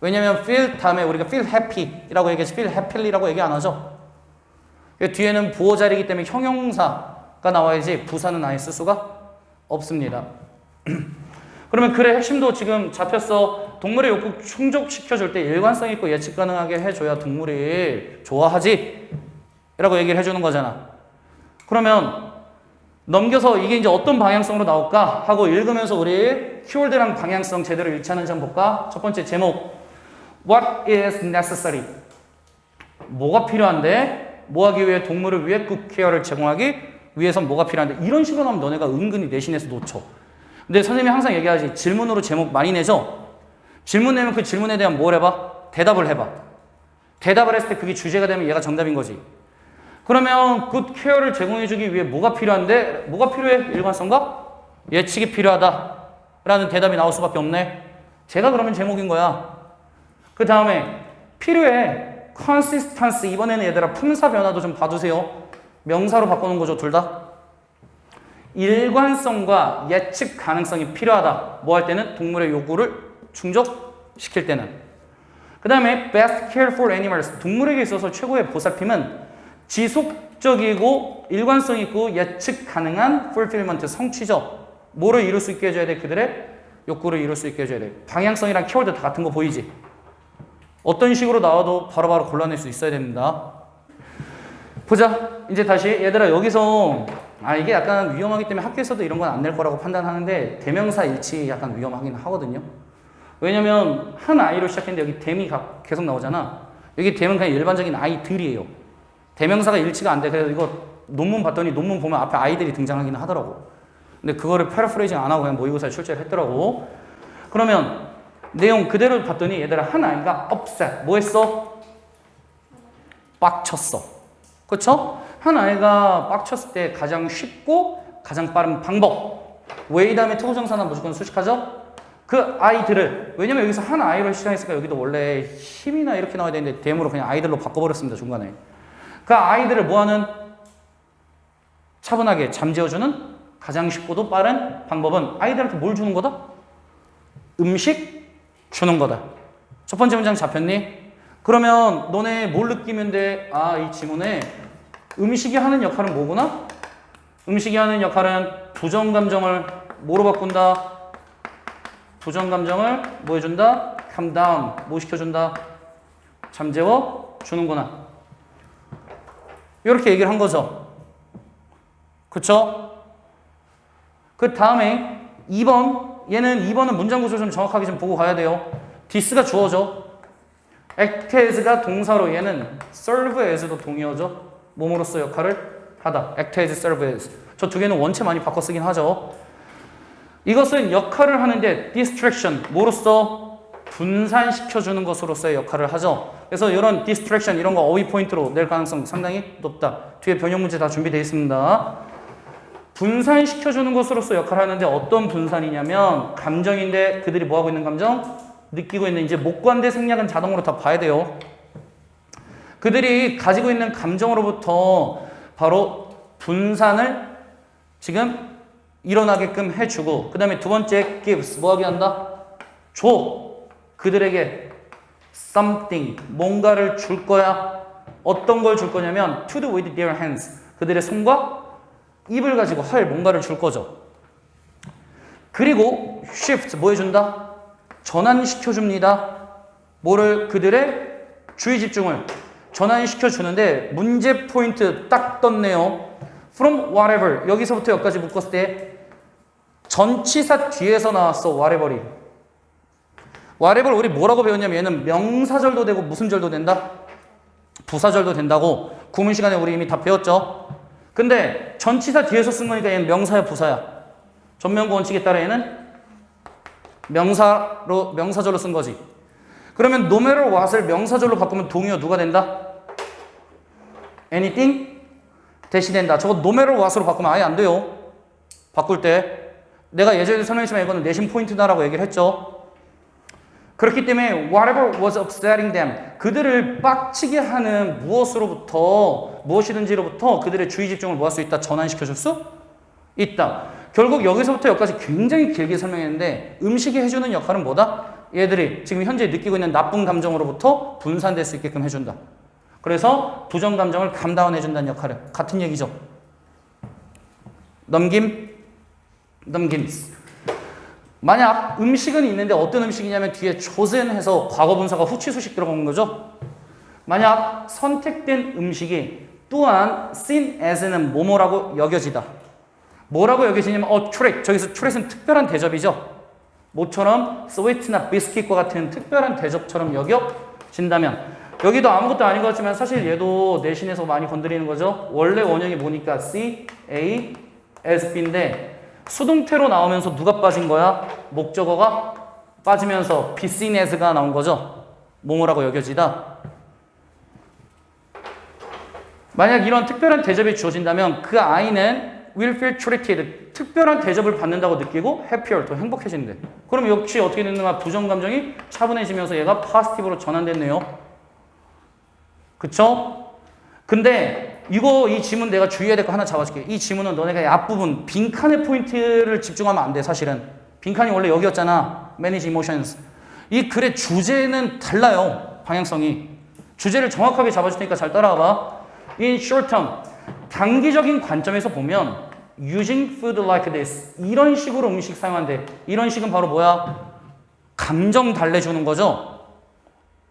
왜냐면 feel 다음에 우리가 feel happy라고 얘기했지 feel happy라고 얘기 안 하죠. 뒤에는 부호 자리이기 때문에 형용사가 나와야지 부사는 아예 쓸 수가 없습니다. 그러면 글의 핵심도 지금 잡혔어. 동물의 욕구 충족시켜줄 때 일관성 있고 예측 가능하게 해줘야 동물이 좋아하지 라고 얘기를 해주는 거잖아. 그러면 넘겨서 이게 이제 어떤 방향성으로 나올까 하고 읽으면서 우리 키워드랑 방향성 제대로 일치하는지 한번 볼까? 첫 번째 제목 What is necessary? 뭐가 필요한데? 뭐 하기 위해? 동물을 위해 good care를 제공하기 위해선 뭐가 필요한데? 이런 식으로 하면 너네가 은근히 내신에서 놓쳐. 근데 선생님이 항상 얘기하지. 질문으로 제목 많이 내죠? 질문 내면 그 질문에 대한 뭘 해봐? 대답을 해봐. 대답을 했을 때 그게 주제가 되면 얘가 정답인 거지. 그러면 good care를 제공해주기 위해 뭐가 필요한데? 뭐가 필요해? 일관성과 예측이 필요하다 라는 대답이 나올 수밖에 없네. 제가 그러면 제목인 거야. 그 다음에 필요해. consistency. 이번에는 얘들아 품사 변화도 좀 봐두세요. 명사로 바꾸는 거죠, 둘 다. 일관성과 예측 가능성이 필요하다. 뭐 할 때는? 동물의 요구를 충족시킬 때는. 그 다음에 best care for animals. 동물에게 있어서 최고의 보살핌은 지속적이고 일관성 있고 예측 가능한 fulfillment, 성취죠. 뭐를 이룰 수 있게 해줘야 돼? 그들의 욕구를 이룰 수 있게 해줘야 돼. 방향성이랑 키워드 다 같은 거 보이지? 어떤 식으로 나와도 바로바로 골라낼 수 있어야 됩니다. 보자. 이제 다시 얘들아 여기서 이게 약간 위험하기 때문에 학교에서도 이런 건 안 낼 거라고 판단하는데 대명사 일치 약간 위험하긴 하거든요. 왜냐면 한 아이로 시작했는데 여기 댐이 계속 나오잖아. 여기 댐은 그냥 일반적인 아이들이에요. 대명사가 일치가 안 돼. 그래서 이거 논문 봤더니 논문 보면 앞에 아이들이 등장하기는 하더라고. 근데 그거를 패러프레이징 안 하고 그냥 모의고사에 출제를 했더라고. 그러면 내용 그대로 봤더니 얘들아 한 아이가 upset. 뭐 했어? 빡쳤어. 그쵸? 한 아이가 빡쳤을 때 가장 쉽고 가장 빠른 방법. way 다음에 투부정사는 무조건 수식하죠? 그 아이들을, 왜냐면 여기서 한 아이로 시작했으니까 여기도 원래 힘이나 이렇게 나와야 되는데 댐으로 그냥 아이들로 바꿔버렸습니다, 중간에. 그 아이들을 뭐하는? 차분하게 잠재워주는 가장 쉽고도 빠른 방법은 아이들한테 뭘 주는 거다? 음식 주는 거다. 첫 번째 문장 잡혔니? 그러면 너네 뭘 느끼면 돼? 아, 이 지문에 음식이 하는 역할은 뭐구나? 음식이 하는 역할은 부정 감정을 뭐로 바꾼다? 부정 감정을 뭐 해준다? calm down. 뭐 시켜준다? 잠재워 주는구나. 이렇게 얘기를 한 거죠. 그쵸? 그 다음에 2번. 얘는 2번은 문장 구조 좀 정확하게 좀 보고 가야 돼요. this가 주어져. act as가 동사로 얘는 serve as도 동의어죠. 몸으로써 역할을 하다. act as, serve as. 저 두 개는 원체 많이 바꿔 쓰긴 하죠. 이것은 역할을 하는데 distraction, 뭐로써? 분산시켜주는 것으로서의 역할을 하죠. 그래서 이런 distraction, 이런 거 어휘 포인트로 낼 가능성 상당히 높다. 뒤에 변형 문제 다 준비되어 있습니다. 분산시켜주는 것으로서 역할을 하는데 어떤 분산이냐면 감정인데 그들이 뭐하고 있는 감정? 느끼고 있는 이제 목관대 생략은 자동으로 다 봐야 돼요. 그들이 가지고 있는 감정으로부터 바로 분산을 지금 일어나게끔 해주고 그 다음에 두 번째 gives 뭐하게 한다? 줘. 그들에게 something 뭔가를 줄 거야. 어떤 걸 줄 거냐면 to do with their hands 그들의 손과 입을 가지고 할 뭔가를 줄 거죠. 그리고 shift 뭐 해준다? 전환시켜 줍니다. 뭐를? 그들의 주의 집중을 전환시켜 주는데 문제 포인트 딱 떴네요. from whatever 여기서부터 여기까지 묶었을 때 전치사 뒤에서 나왔어. whatever이. whatever 우리 뭐라고 배웠냐면 얘는 명사절도 되고 무슨 절도 된다? 부사절도 된다고 구문 시간에 우리 이미 다 배웠죠. 근데 전치사 뒤에서 쓴 거니까 얘는 명사야 부사야? 전면구 원칙에 따라 얘는 명사절로 쓴 거지. 그러면 no matter what을 명사절로 바꾸면 동의어 누가 된다? anything 대시된다. 저거 no matter what으로 바꾸면 아예 안 돼요. 바꿀 때. 내가 예전에 설명했지만 이거는 내신 포인트다라고 얘기를 했죠. 그렇기 때문에 whatever was upsetting them 그들을 빡치게 하는 무엇이든지로부터 그들의 주의 집중을 뭐 할 수 있다? 전환시켜줄 수 있다. 결국 여기서부터 여기까지 굉장히 길게 설명했는데 음식이 해주는 역할은 뭐다? 얘들이 지금 현재 느끼고 있는 나쁜 감정으로부터 분산될 수 있게끔 해준다. 그래서 부정 감정을 감다운해준다는 역할을 같은 얘기죠. 넘김. 만약 음식은 있는데 어떤 음식이냐면 뒤에 chosen 해서 과거분사가 후치수식 들어가는 거죠. 만약 선택된 음식이 또한 seen as는 뭐뭐라고 여겨지다. 뭐라고 여겨지냐면 treat. 저기서 treat은 특별한 대접이죠. 뭐처럼 sweet나 biscuit과 같은 특별한 대접처럼 여겨진다면 여기도 아무것도 아닌 것 같지만 사실 얘도 내신에서 많이 건드리는 거죠. 원래 원형이 뭐니까 C, A, S, B인데 수동태로 나오면서 누가 빠진 거야? 목적어가 빠지면서 be seen as가 나온 거죠. 뭐뭐라고 여겨지다. 만약 이런 특별한 대접이 주어진다면 그 아이는 will feel treated 특별한 대접을 받는다고 느끼고 happier 더 행복해진대. 그럼 역시 어떻게 됐는가? 부정 감정이 차분해지면서 얘가 positive로 전환됐네요. 그쵸? 근데 이 지문 내가 주의해야 될 거 하나 잡아줄게. 이 지문은 너네가 이 앞부분 빈칸의 포인트를 집중하면 안 돼. 사실은 빈칸이 원래 여기였잖아. manage emotions. 이 글의 주제는 달라요. 방향성이. 주제를 정확하게 잡아줄 테니까 잘 따라와봐. In short term 단기적인 관점에서 보면 using food like this 이런 식으로 음식 사용한대. 이런 식은 바로 뭐야? 감정 달래주는 거죠.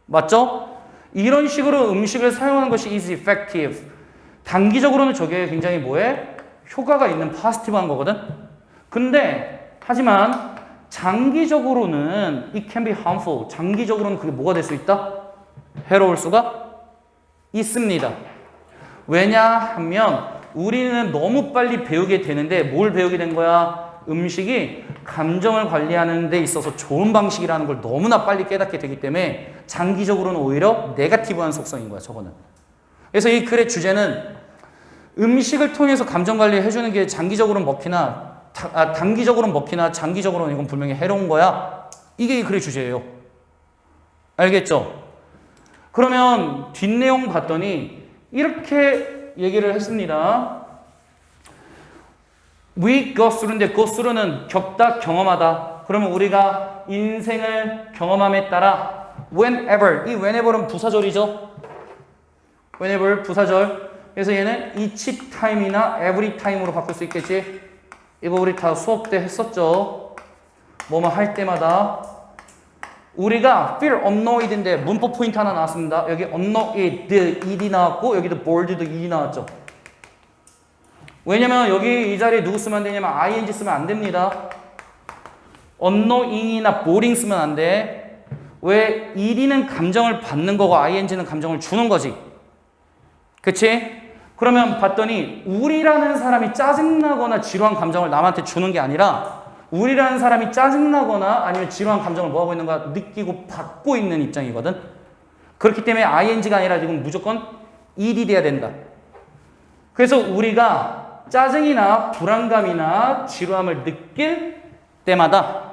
맞죠? 이런 식으로 음식을 사용하는 것이 is effective. 단기적으로는 저게 굉장히 뭐해? 효과가 있는 포지티브한 거거든. 근데 하지만 장기적으로는 it can be harmful. 장기적으로는 그게 뭐가 될 수 있다? 해로울 수가 있습니다. 왜냐하면 우리는 너무 빨리 배우게 되는데 뭘 배우게 된 거야? 음식이 감정을 관리하는 데 있어서 좋은 방식이라는 걸 너무나 빨리 깨닫게 되기 때문에 장기적으로는 오히려 네거티브한 속성인 거야, 저거는. 그래서 이 글의 주제는 음식을 통해서 감정 관리 해주는 게 장기적으로는 먹히나, 단기적으로는 먹히나 장기적으로는 이건 분명히 해로운 거야. 이게 이 글의 주제예요. 알겠죠? 그러면 뒷내용 봤더니 이렇게 얘기를 했습니다. We go through인데 go through는 겪다, 경험하다. 그러면 우리가 인생을 경험함에 따라 whenever, 이 whenever은 부사절이죠. whenever 부사절. 그래서 얘는 each time이나 every time으로 바꿀 수 있겠지. 이거 우리 다 수업 때 했었죠. 뭐뭐 할 때마다. 우리가 feel annoyed인데 문법 포인트 하나 나왔습니다. 여기 annoyed, ed 나왔고 여기도 bored도 ed 나왔죠. 왜냐면 여기 이 자리에 누구 쓰면 안 되냐면 ing 쓰면 안 됩니다. annoying이나 boring 쓰면 안 돼. 왜? ed는 감정을 받는 거고 ing는 감정을 주는 거지. 그치? 그러면 봤더니 우리라는 사람이 짜증나거나 지루한 감정을 남한테 주는 게 아니라 우리라는 사람이 짜증나거나 아니면 지루한 감정을 뭐하고 있는 거야? 느끼고 받고 있는 입장이거든. 그렇기 때문에 ing가 아니라 지금 무조건 ed 돼야 된다. 그래서 우리가 짜증이나 불안감이나 지루함을 느낄 때마다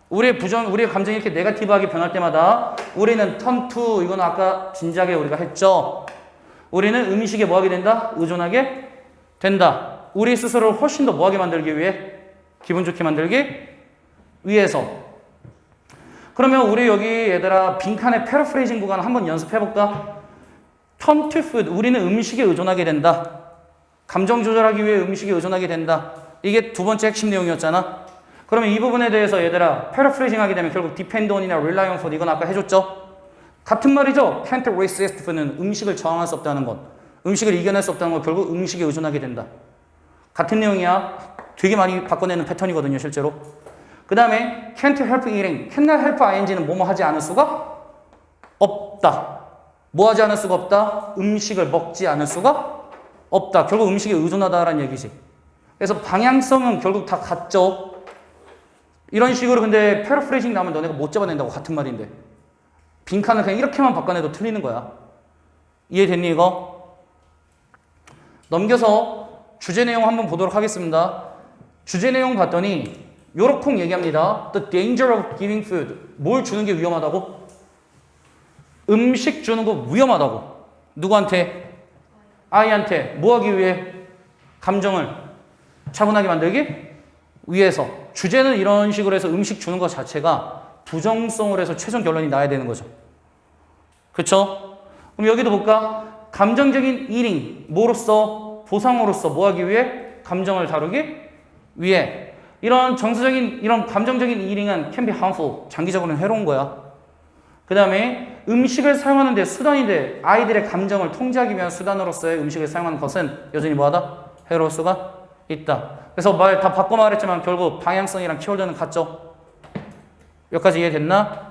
우리의 감정이 이렇게 네거티브하게 변할 때마다 우리는 turn to, 이건 아까 진지하게 우리가 했죠. 우리는 음식에 뭐하게 된다? 의존하게 된다. 우리 스스로를 훨씬 더 뭐하게 만들기 위해? 기분 좋게 만들기 위해서. 그러면 우리 여기 얘들아 빈칸의 패러프레이징 구간 한번 연습해볼까? turn to food, 우리는 음식에 의존하게 된다. 감정 조절하기 위해 음식에 의존하게 된다. 이게 두 번째 핵심 내용이었잖아. 그러면 이 부분에 대해서 얘들아 패러프레이징 하게 되면 결국 depend on이나 rely on for, 이건 아까 해줬죠? 같은 말이죠. can't resist food는 음식을 저항할 수 없다는 것, 음식을 이겨낼 수 없다는 것, 결국 음식에 의존하게 된다. 같은 내용이야. 되게 많이 바꿔내는 패턴이거든요, 실제로. 그 다음에 can't help eating, cannot help ing는 뭐뭐 하지 않을 수가 없다. 뭐 하지 않을 수가 없다? 음식을 먹지 않을 수가 없다. 결국 음식에 의존하다라는 얘기지. 그래서 방향성은 결국 다 같죠. 이런 식으로 근데 패러프레이징 나오면 너네가 못 잡아낸다고, 같은 말인데. 빈칸을 그냥 이렇게만 바꿔내도 틀리는 거야. 이해됐니 이거? 넘겨서 주제 내용 한번 보도록 하겠습니다. 주제 내용 봤더니 요렇게 얘기합니다. The danger of giving food. 뭘 주는 게 위험하다고? 음식 주는 거 위험하다고. 누구한테? 아이한테. 뭐 하기 위해? 감정을 차분하게 만들기 위해서. 주제는 이런 식으로 해서 음식 주는 것 자체가 부정성으로 해서 최종 결론이 나야 되는 거죠. 그쵸? 그럼 여기도 볼까? 감정적인 eating. 뭐로써? 보상으로서 뭐 하기 위해? 감정을 다루기 위해. 이런 정서적인, 이런 감정적인 eating은 can be harmful. 장기적으로는 해로운 거야. 그 다음에 음식을 사용하는데 수단인데 아이들의 감정을 통제하기 위한 수단으로서의 음식을 사용하는 것은 여전히 뭐하다? 해로울 수가 있다. 그래서 말 다 바꿔 말했지만 결국 방향성이랑 키워드는 같죠? 여기까지 이해됐나?